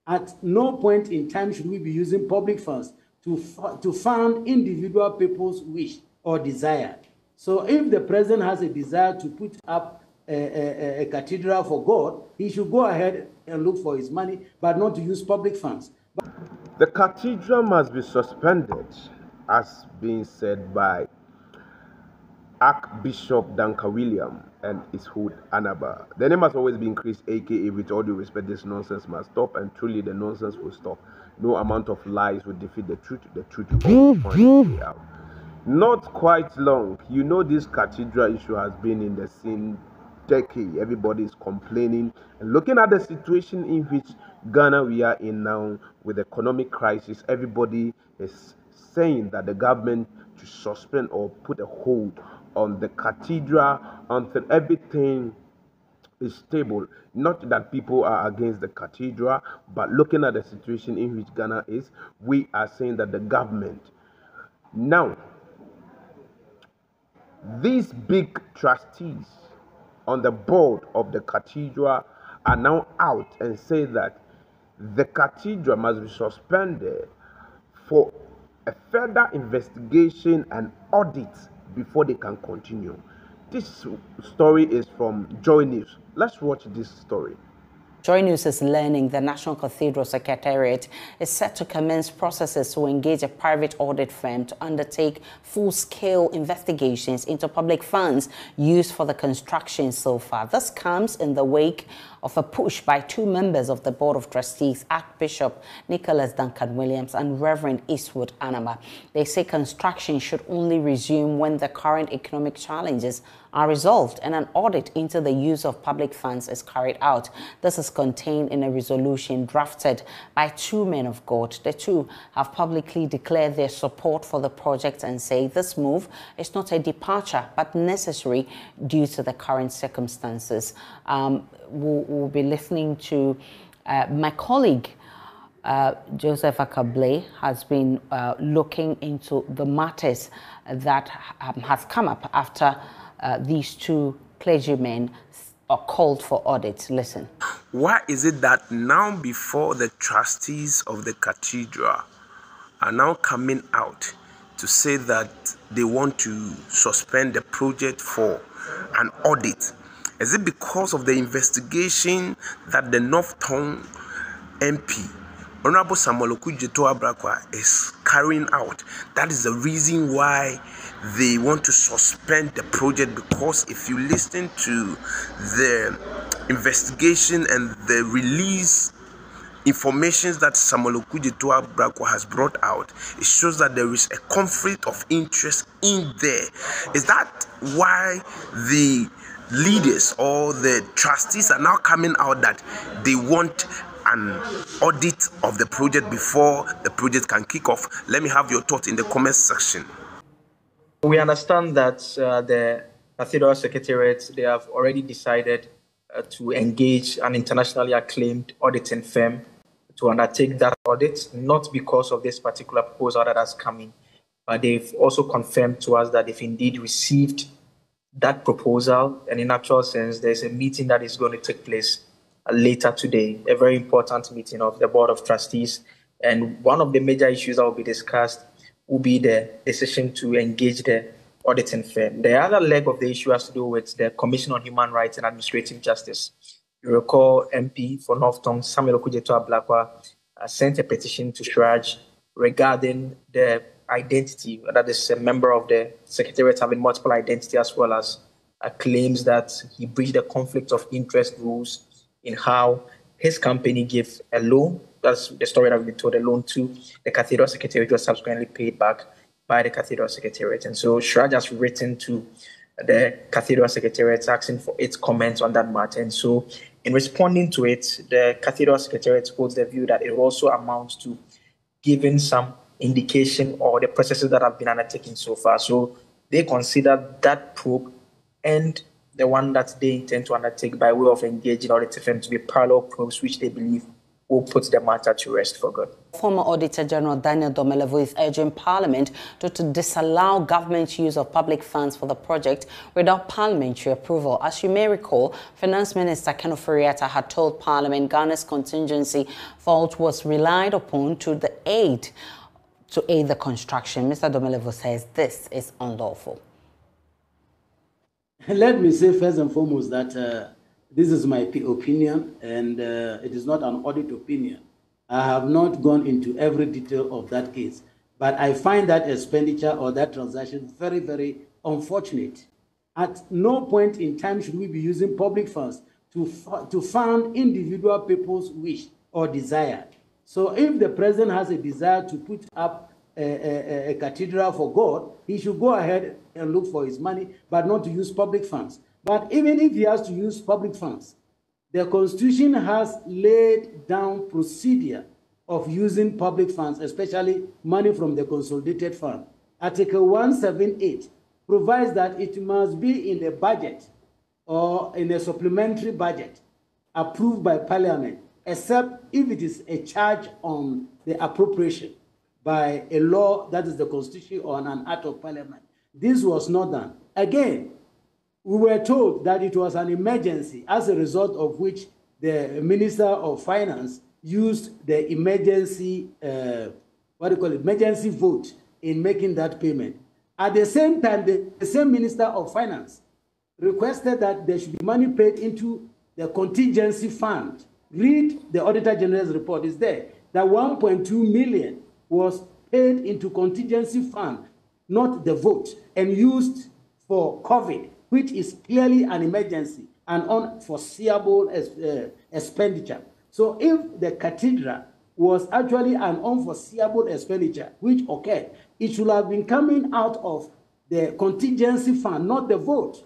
At no point in time should we be using public funds to fund individual people's wish or desire. So if the president has a desire to put up a cathedral for God, he should go ahead and look for his money, but not to use public funds. The cathedral must be suspended, as being said by Archbishop Duncan and Eastwood Anaba. The name has always been increased, aka with all due respect, this nonsense must stop, and truly the nonsense will stop. No amount of lies will defeat the truth will always find its way out. Not quite long, you know, this cathedral issue has been in the scene decade. Everybody is complaining and looking at the situation in which Ghana we are in now with the economic crisis. Everybody is saying that the government should suspend or put a hold on the cathedral until everything is stable. Not that people are against the cathedral, but looking at the situation in which Ghana is, we are saying that the government now, these big trustees on the board of the cathedral are now out and say that the cathedral must be suspended for a further investigation and audit before they can continue. This story is from Joy News. Let's watch this story. Joy News is learning the National Cathedral Secretariat is set to commence processes to engage a private audit firm to undertake full-scale investigations into public funds used for the construction so far. This comes in the wake of a push by two members of the Board of Trustees, Archbishop Nicholas Duncan Williams and Reverend Eastwood Anaba. They say construction should only resume when the current economic challenges are resolved and an audit into the use of public funds is carried out. This is contained in a resolution drafted by two men of God. The two have publicly declared their support for the project and say this move is not a departure but necessary due to the current circumstances. We'll be listening to my colleague Joseph Akable has been looking into the matters that has come up after these two clergymen are called for audit. Listen. Why is it that now before the trustees of the cathedral are now coming out to say that they want to suspend the project for an audit? Is it because of the investigation that the North Town MP, Honorable Samuel Okudzeto Abrakwa, is carrying out? That is the reason why they want to suspend the project, because if you listen to the investigation and the release information that Samuel Okudzeto Abrakwa has brought out, it shows that there is a conflict of interest in there. Is that why the leaders or the trustees are now coming out that they want an audit of the project before the project can kick off? Let me have your thoughts in the comment section. We understand that the Cathedral Secretariat, they have already decided to engage an internationally acclaimed auditing firm to undertake that audit, not because of this particular proposal that has come in, but they've also confirmed to us that they've indeed received that proposal, and in actual sense, there's a meeting that is going to take place later today, a very important meeting of the Board of Trustees. And one of the major issues that will be discussed will be the decision to engage the auditing firm. The other leg of the issue has to do with the Commission on Human Rights and Administrative Justice. You recall MP for North Tongue, Samuel Okudzeto Abrakwa, sent a petition to Shraj regarding the identity, that is a member of the Secretariat having multiple identity, as well as claims that he breached the conflict of interest rules in how his company gave a loan. That's the story that we've been told, a loan to the Cathedral Secretariat was subsequently paid back by the Cathedral Secretariat. And so Shraj has written to the Cathedral Secretariat asking for its comments on that matter. And so in responding to it, the Cathedral Secretariat holds the view that it also amounts to giving some indication or the processes that have been undertaken so far. So they consider that probe and the one that they intend to undertake by way of engaging audit firm to be parallel probes, which they believe will put the matter to rest for good. Former Auditor General Daniel Domelevo is urging Parliament to disallow government's use of public funds for the project without parliamentary approval. As you may recall, Finance Minister Ken Ofori-Atta had told Parliament Ghana's contingency fund was relied upon to aid the construction. Mr. Domelevo says this is unlawful. Let me say first and foremost that this is my opinion, and it is not an audit opinion. I have not gone into every detail of that case, but I find that expenditure or that transaction very, very unfortunate. At no point in time should we be using public funds to fund individual people's wish or desire. So if the president has a desire to put up a cathedral for God, he should go ahead and look for his money, but not to use public funds. But even if he has to use public funds, the Constitution has laid down procedure of using public funds, especially money from the Consolidated Fund. Article 178 provides that it must be in the budget or in a supplementary budget approved by Parliament, except if it is a charge on the appropriation by a law, that is the Constitution, or an act of Parliament. This was not done. Again, we were told that it was an emergency, as a result of which the Minister of Finance used the emergency, emergency vote in making that payment. At the same time, the same Minister of Finance requested that there should be money paid into the contingency fund. Read the Auditor General's report, it's there, that 1.2 million was paid into contingency fund, not the vote, and used for COVID, which is clearly an emergency and unforeseeable expenditure. So if the cathedral was actually an unforeseeable expenditure which occurred, it should have been coming out of the contingency fund, not the vote.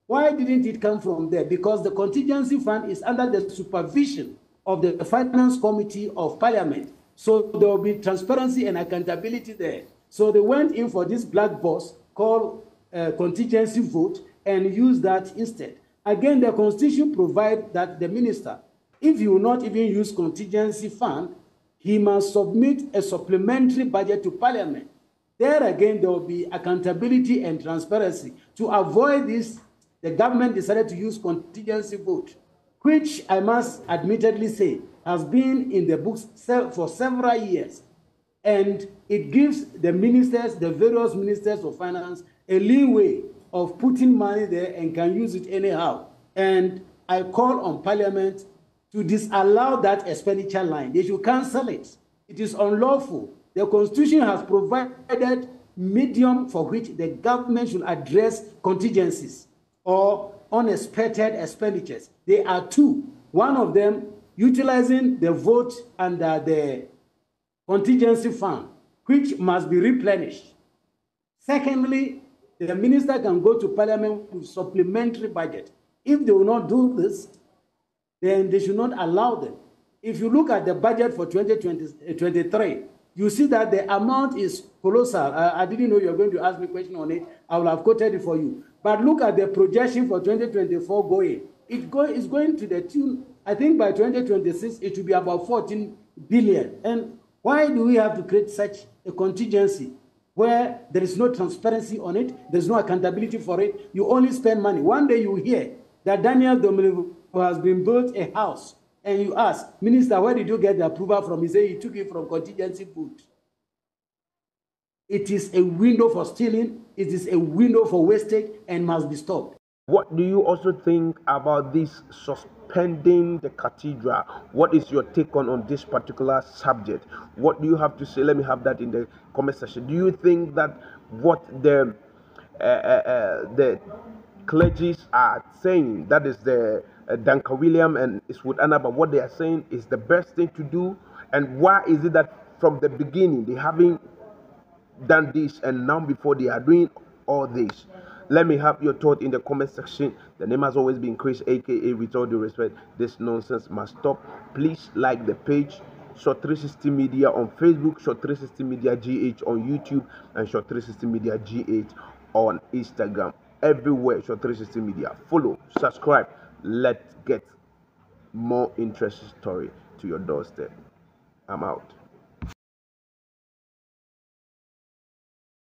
Why didn't it come from there? Because the contingency fund is under the supervision of the Finance Committee of Parliament. So there will be transparency and accountability there. So they went in for this black box called contingency vote and used that instead. Again, the Constitution provides that the minister, if he will not even use contingency fund, he must submit a supplementary budget to Parliament. There again, there will be accountability and transparency. To avoid this, the government decided to use contingency vote, which I must admittedly say has been in the books for several years. And it gives the ministers, the various ministers of finance, a leeway of putting money there and can use it anyhow. And I call on Parliament to disallow that expenditure line. They should cancel it. It is unlawful. The Constitution has provided medium for which the government should address contingencies or unexpected expenditures. There are two. One of them, utilizing the vote under the contingency fund, which must be replenished. Secondly, the minister can go to Parliament with supplementary budget. If they will not do this, then they should not allow them. If you look at the budget for 2023, you see that the amount is colossal. I didn't know you were going to ask me a question on it. I will have quoted it for you. But look at the projection for 2024 going. It's going to the tune, I think by 2026, it will be about 14 billion. And why do we have to create such a contingency where there is no transparency on it, there's no accountability for it, you only spend money? One day you hear that Daniel Domelevo has been built a house, and you ask, Minister, where did you get the approval from? He said he took it from contingency vote. It is a window for stealing, it is a window for wastage, and must be stopped. What do you also think about this suspending the cathedral? What is your take on this particular subject? What do you have to say? Let me have that in the comment section. Do you think that what the clergies are saying, that is the Duncan William and Eastwood Anaba, what they are saying is the best thing to do? And why is it that from the beginning they haven't done this, and now before they are doing all this? Let me have your thought in the comment section. The name has always been Chris, aka with all due respect, this nonsense must stop. Please like the page Short 360 Media on Facebook, Short 360 Media GH on YouTube, and Short 360 Media GH on Instagram. Everywhere Short 360 Media. Follow, subscribe. Let's get more interesting story to to your doorstep. I'm out.